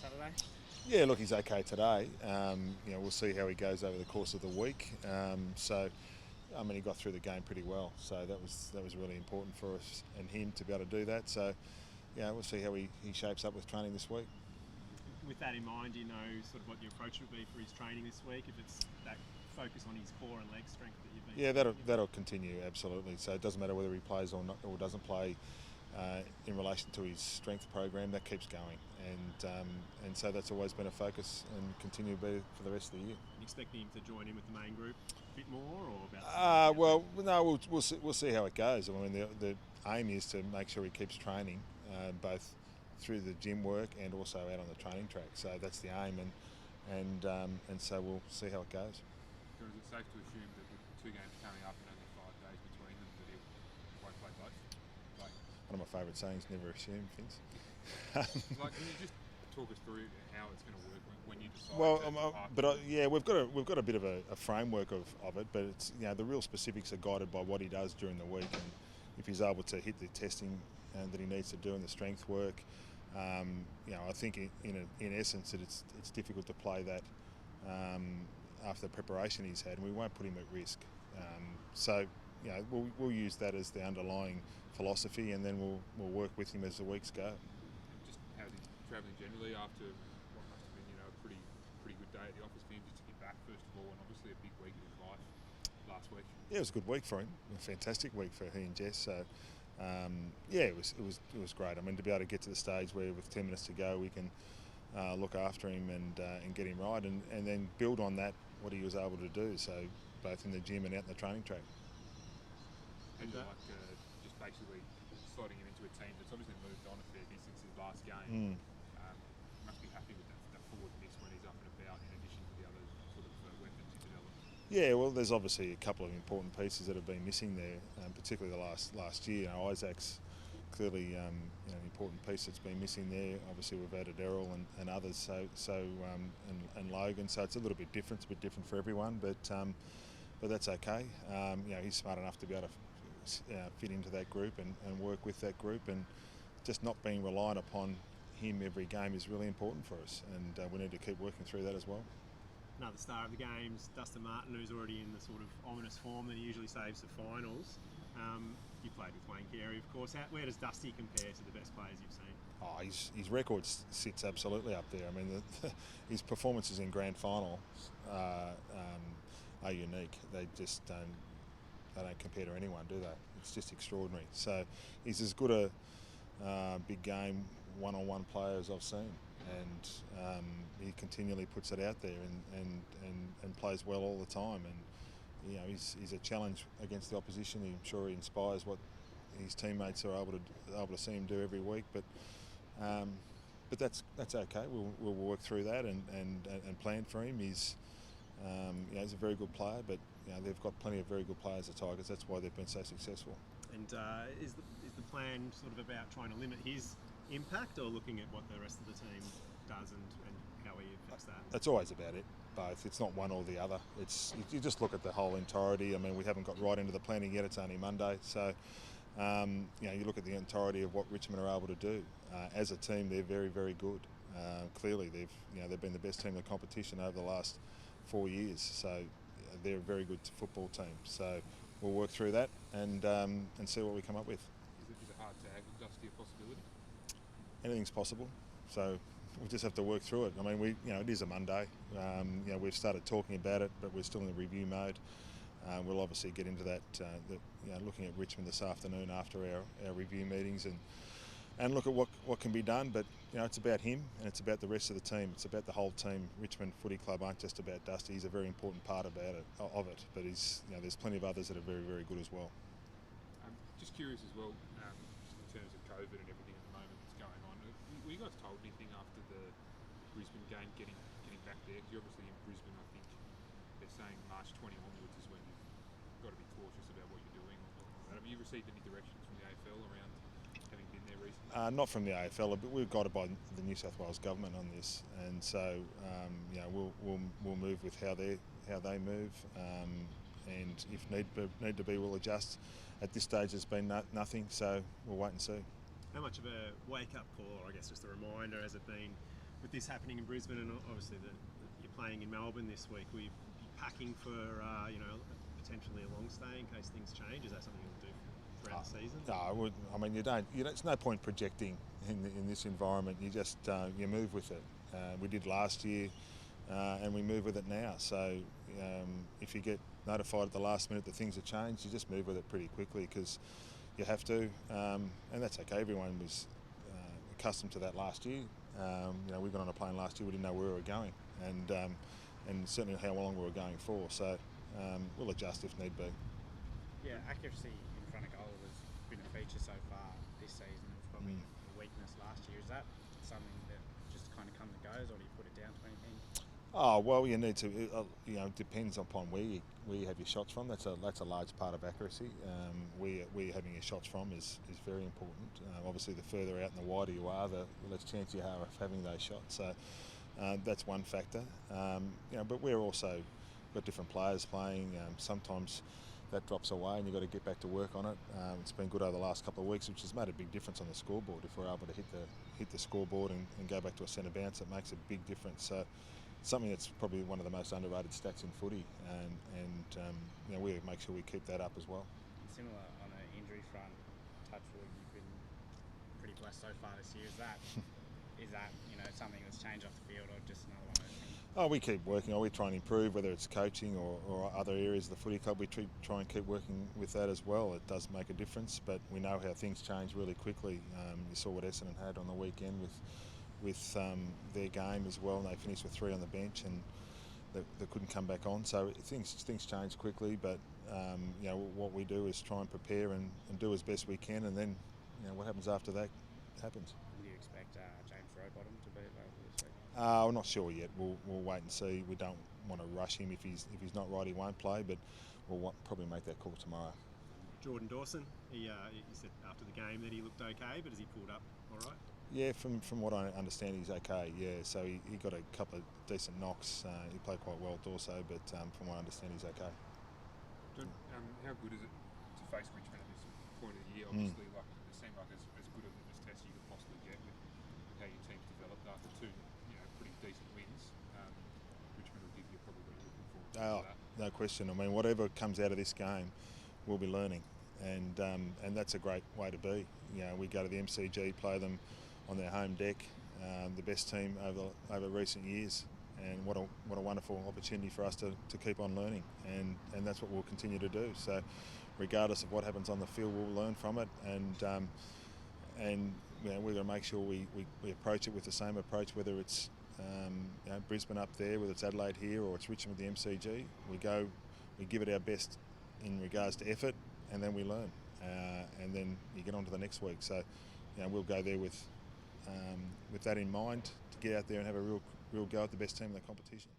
Saturday? Yeah, look, he's okay today. We'll see how he goes over the course of the week. He got through the game pretty well, so that was really important for us and him to be able to do that. So, we'll see how he shapes up with training this week. With that in mind, do you know sort of what your approach would be for his training this week? If it's that focus on his core and leg strength that you've been Yeah, seeing? that'll continue absolutely. So it doesn't matter whether he plays or not, or doesn't play. In relation to his strength program, that keeps going, and so that's always been a focus and continue to be for the rest of the year. You expecting him to join in with the main group a bit more, or about? We'll see how it goes. I mean, the aim is to make sure he keeps training, both through the gym work and also out on the training track. So that's the aim, and so we'll see how it goes. So is it safe to assume that with two games coming up and only 5 days between them, that he won't play both? One of my favourite sayings: "Never assume things." Can you just talk us through how it's going to work when you decide? We've got a bit of a framework of it, but it's the real specifics are guided by what he does during the week, and if he's able to hit the testing that he needs to do and the strength work, I think in essence that it's difficult to play that after the preparation he's had, and we won't put him at risk. We'll use that as the underlying philosophy, and then we'll work with him as the weeks go. Just how's he travelling generally after what must have been a pretty good day at the office for him, just to get back first of all, and obviously a big week in his life last week. Yeah, it was a good week for him. A fantastic week for he and Jess. So it was great. I mean, to be able to get to the stage where with 10 minutes to go we can look after him and get him right, and then build on that what he was able to do. So both in the gym and out in the training track. And just basically slotting him into a team that's obviously moved on a fair bit since his last game. Must be happy with that forward mix when he's up and about, in addition to the other sort of weapons he developed. Yeah, well, there's obviously a couple of important pieces that have been missing there, particularly the last year. Isaac's clearly an important piece that's been missing there. Obviously, we've added Errol and others, and Logan. So it's a little bit different. It's a bit different for everyone, but that's okay. He's smart enough to be able to fit into that group and work with that group, and just not being reliant upon him every game is really important for us, and we need to keep working through that as well. Another star of the games, Dustin Martin, who's already in the sort of ominous form that he usually saves the finals. You played with Wayne Carey, of course. Where does Dusty compare to the best players you've seen? His record sits absolutely up there. I mean, his performances in grand final are unique. They just don't compare to anyone, do they? It's just extraordinary. So he's as good a big game one-on-one player as I've seen, and he continually puts it out there and plays well all the time. And he's a challenge against the opposition. I'm sure he inspires what his teammates are able to see him do every week. But that's okay. We'll work through that and plan for him. He's a very good player, but they've got plenty of very good players at Tigers. That's why they've been so successful. And is the plan sort of about trying to limit his impact, or looking at what the rest of the team does and how he affects that? It's always about it, both. It's not one or the other. You just look at the whole entirety. I mean, we haven't got right into the planning yet. It's only Monday, so you look at the entirety of what Richmond are able to do. As a team, they're very, very good. Clearly, they've been the best team in the competition over the last 4 years. So they're a very good football team. So we'll work through that and see what we come up with. Is it hard to add Dusty a possibility? Anything's possible. So we just have to work through it. I mean, it is a Monday. We've started talking about it, but we're still in the review mode. We'll obviously get into that, looking at Richmond this afternoon after our review meetings and look at what can be done. But it's about him and it's about the rest of the team. It's about the whole team. Richmond Footy Club aren't just about Dusty. He's a very important part of it. But there's plenty of others that are very, very good as well. Just curious as well, just in terms of COVID and everything at the moment that's going on. Were you guys told anything after the Brisbane game getting back there? Because you're obviously in Brisbane. I think they're saying March 20 onwards is when you've got to be cautious about what you're doing. Have you received any directions from the AFL around having been there recently? Not from the AFL, but we're guided by the New South Wales government on this, and so we'll move with how they move, and if need to be, we'll adjust. At this stage, there's been nothing, so we'll wait and see. How much of a wake-up call, or I guess just a reminder, has it been with this happening in Brisbane, and obviously you're playing in Melbourne this week, will you be packing for potentially a long stay in case things change? Is that something you'll do throughout the season? No, I mean you don't. It's no point projecting in this environment. You just you move with it. We did last year, and we move with it now. So if you get notified at the last minute that things have changed, you just move with it pretty quickly because you have to, and that's okay. Everyone was accustomed to that last year. We got on a plane last year. We didn't know where we were going, and certainly how long we were going for. So we'll adjust if need be. Yeah, accuracy in front of goal has been a feature so far this season. It was probably a weakness last year. Is that something that just kind of comes and goes, or do you put it down to anything? Oh well, you need to. It depends upon where you have your shots from. That's a large part of accuracy. Where you're having your shots from is very important. Obviously, the further out and the wider you are, the less chance you have of having those shots. So that's one factor. But we're also got different players playing. Sometimes that drops away and you've got to get back to work on it. It's been good over the last couple of weeks, which has made a big difference on the scoreboard. If we're able to hit the scoreboard and go back to a centre bounce, it makes a big difference. So something that's probably one of the most underrated stats in footy, and we make sure we keep that up as well. Similar on an injury front, touchwood, you've been pretty blessed so far this year. Is that something that's changed off the field, or just another one of those things? Oh, we keep working. We try and improve, whether it's coaching or other areas of the footy club. We try and keep working with that as well. It does make a difference, but we know how things change really quickly. You saw what Essendon had on the weekend with their game as well. They finished with 3 on the bench and they couldn't come back on. So things change quickly, but what we do is try and prepare and do as best we can, and then what happens after that happens. Do you expect James Rowbottom to be available this week? We're not sure yet. We'll wait and see. We don't want to rush him. If he's not right, he won't play, but we'll probably make that call tomorrow. Jordan Dawson, he said after the game that he looked okay, but has he pulled up all right? Yeah, from what I understand, he's okay. Yeah, so he got a couple of decent knocks. He played quite well, Dorso, but from what I understand, he's okay. John, how good is it to face Richmond at this point of the year? Obviously, it seemed like as good a litmus test you could possibly get with how your team's developed after 2 pretty decent wins. Richmond will give you probably what you're looking for. No question. I mean, whatever comes out of this game, we'll be learning, and that's a great way to be. We go to the MCG, play them on their home deck, the best team over recent years, and what a wonderful opportunity for us to keep on learning, and that's what we'll continue to do. So regardless of what happens on the field, we'll learn from it, and we're going to make sure we approach it with the same approach, whether it's Brisbane up there, whether it's Adelaide here, or it's Richmond with the MCG. We give it our best in regards to effort, and then we learn, and then you get on to the next week. So we'll go there with that in mind, to get out there and have a real go at the best team in the competition.